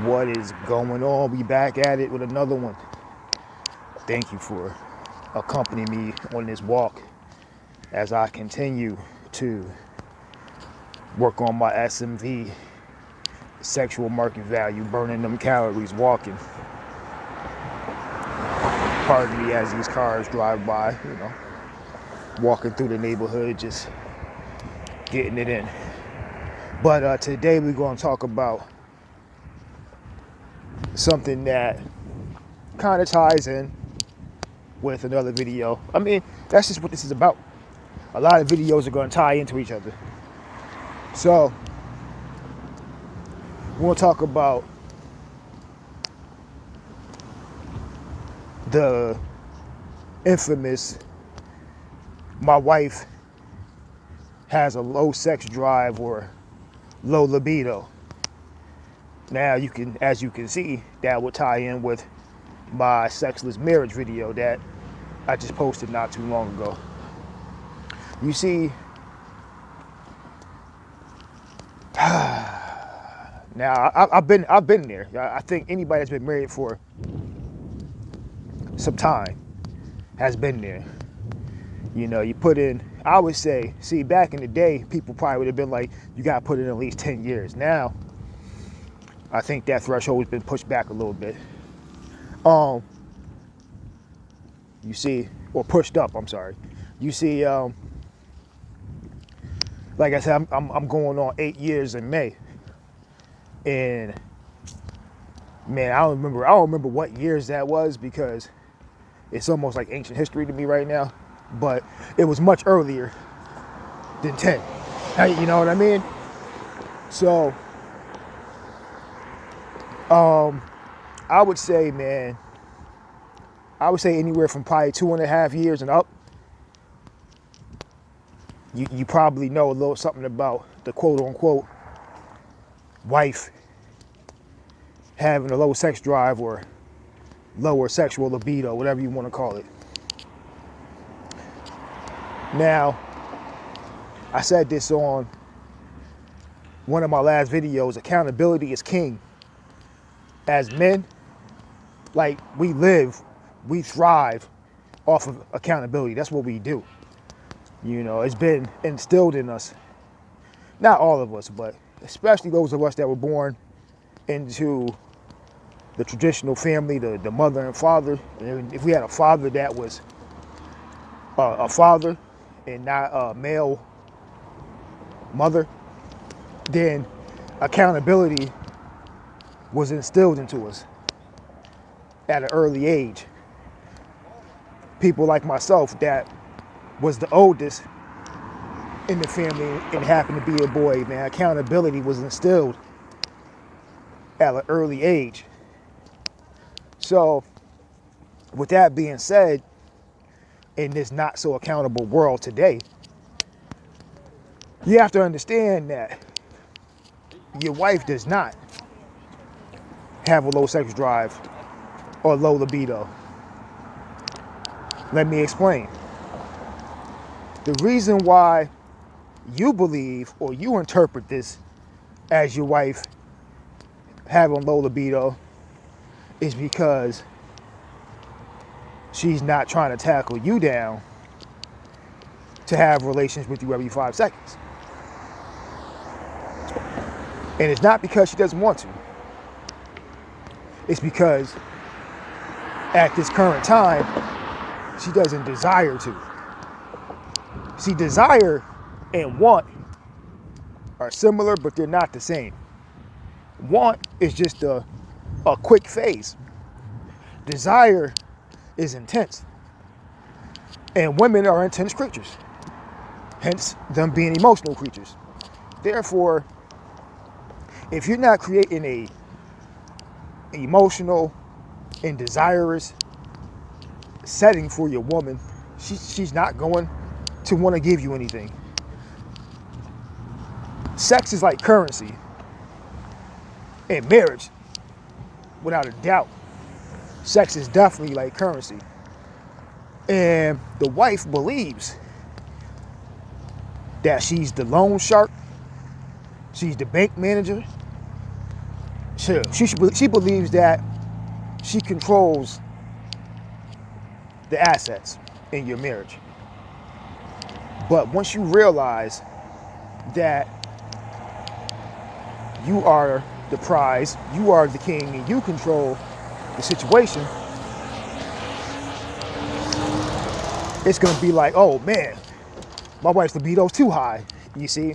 What is going on? We back at it with another one. Thank you for accompanying me on this walk as I continue to work on my SMV, sexual market value, burning them calories, walking. Pardon me as these cars drive by, walking through the neighborhood, just getting it in. But today we're going to talk about something that kind of ties in with another video. I mean, that's just what this is about. A lot of videos are going to tie into each other. So, we'll talk about the infamous, my wife has a low sex drive or low libido. Now, as you can see, that would tie in with my sexless marriage video that I just posted not too long ago. You see, now I've been there. I think anybody that's been married for some time has been there. You put in, I would say, see, back in the day, people probably would have been like, you got to put in at least 10 years. Now, I think that threshold has been pushed back a little bit. You see, or pushed up, I'm sorry. You see, like I said, I'm going on 8 years in May. And man, I don't remember what years that was because it's almost like ancient history to me right now. But it was much earlier than 10. You know what I mean? So, I would say, man, anywhere from probably 2.5 years and up. You probably know a little something about the quote unquote wife having a low sex drive or lower sexual libido, whatever you want to call it. Now, I said this on one of my last videos, accountability is king. As men, like we thrive off of accountability. That's what we do. It's been instilled in us. Not all of us, but especially those of us that were born into the traditional family, the mother and father. And if we had a father that was a father and not a male mother, then accountability was instilled into us at an early age. People like myself that was the oldest in the family and happened to be a boy, man, accountability was instilled at an early age. So, with that being said, in this not so accountable world today, you have to understand that your wife does not have a low sex drive or low libido. Let me explain. The reason why you believe or you interpret this as your wife having low libido is because she's not trying to tackle you down to have relations with you every 5 seconds. And it's not because she doesn't want to. It's because at this current time, she doesn't desire to. See, desire and want are similar, but they're not the same. Want is just a quick phase. Desire is intense. And women are intense creatures. Hence, them being emotional creatures. Therefore, if you're not creating a emotional and desirous setting for your woman, she's not going to want to give you anything. Sex is like currency. And marriage, without a doubt, sex is definitely like currency. And the wife believes that she's the loan shark, she's the bank manager, She believes that she controls the assets in your marriage. But once you realize that you are the prize, you are the king, and you control the situation, it's gonna be like, oh man, my wife's libido's too high. You see,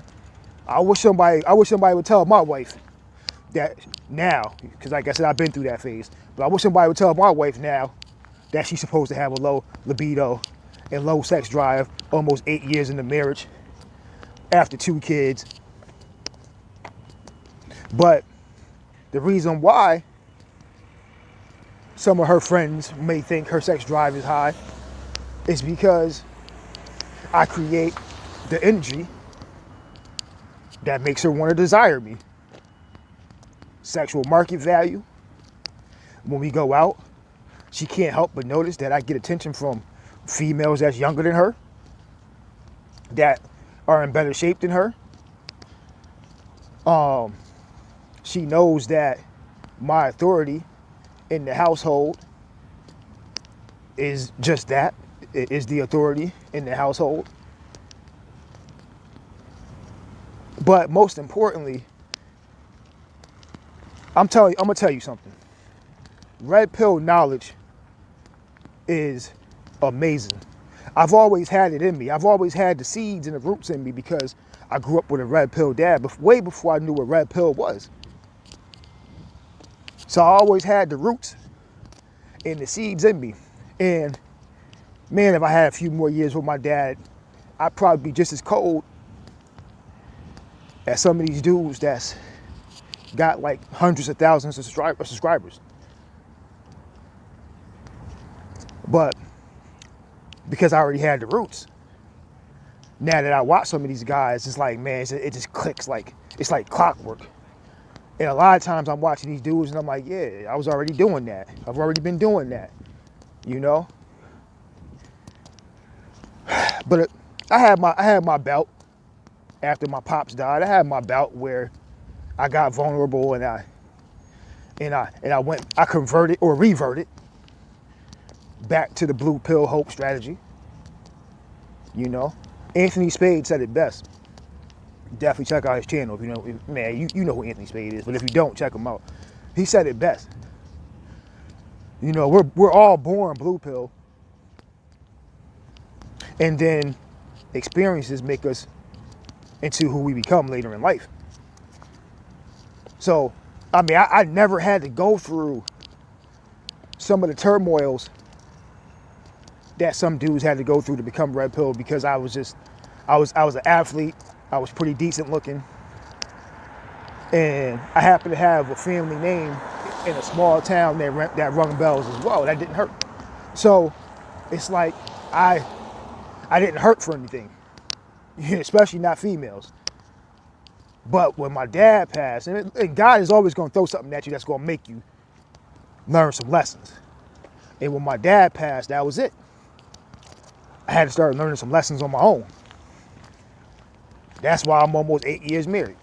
I wish somebody would tell my wife that now, because like I said, I've been through that phase. But I wish somebody would tell my wife now that she's supposed to have a low libido and low sex drive, almost 8 years into marriage, after 2 kids. But the reason why some of her friends may think her sex drive is high is because I create the energy that makes her want to desire me. Sexual market value. When we go out, she can't help but notice that I get attention from females that's younger than her, that are in better shape than her. She knows that my authority in the household is just that. It is the authority in the household. But most importantly, I'm gonna tell you something. Red pill knowledge is amazing. I've always had it in me. I've always had the seeds and the roots in me because I grew up with a red pill dad, but way before I knew what red pill was. So I always had the roots and the seeds in me. And man, if I had a few more years with my dad, I'd probably be just as cold as some of these dudes that's got like hundreds of thousands of subscribers. But because I already had the roots, now that I watch some of these guys, it's like, man, it just clicks like, it's like clockwork. And a lot of times I'm watching these dudes and I'm like, yeah, I was already doing that. I've already been doing that, you know? But I had my bout after my pops died. I had my bout where I got vulnerable and I converted or reverted back to the blue pill hope strategy. You know, Anthony Spade said it best. Definitely check out his channel if you know, man, you know who Anthony Spade is, but if you don't, check him out. He said it best. You know, we're all born blue pill, and then experiences make us into who we become later in life. So, I mean, I never had to go through some of the turmoils that some dudes had to go through to become red pill because I was an athlete. I was pretty decent looking, and I happened to have a family name in a small town that rung bells as well. That didn't hurt. So it's like I didn't hurt for anything, especially not females. But when my dad passed, and God is always going to throw something at you that's going to make you learn some lessons. And when my dad passed, that was it. I had to start learning some lessons on my own. That's why I'm almost 8 years married.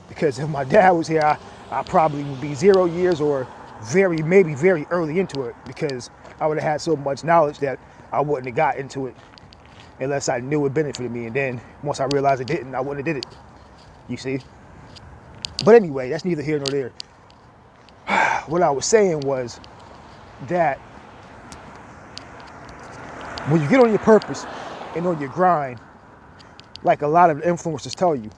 Because if my dad was here, I probably would be 0 years or maybe very early into it, because I would have had so much knowledge that I wouldn't have got into it unless I knew it benefited me. And then once I realized it didn't, I wouldn't have did it. You see? But anyway, that's neither here nor there. What I was saying was that when you get on your purpose and on your grind, like a lot of influencers tell you,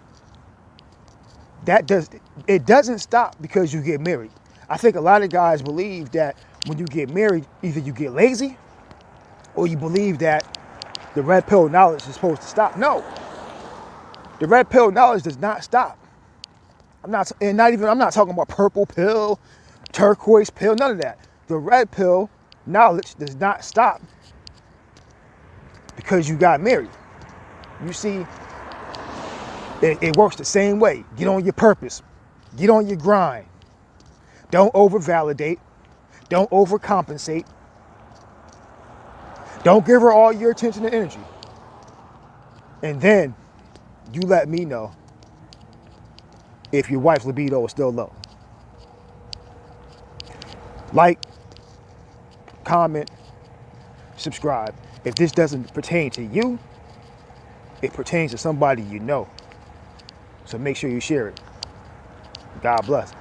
it doesn't stop because you get married. I think a lot of guys believe that when you get married, either you get lazy or you believe that the red pill knowledge is supposed to stop. No, the red pill knowledge does not stop. I'm not talking about purple pill, turquoise pill, none of that. The red pill knowledge does not stop because you got married. You see, it works the same way. Get on your purpose. Get on your grind. Don't over-validate. Don't overcompensate. Don't give her all your attention and energy. And then you let me know if your wife's libido is still low. Like, comment, subscribe. If this doesn't pertain to you, it pertains to somebody you know. So make sure you share it. God bless.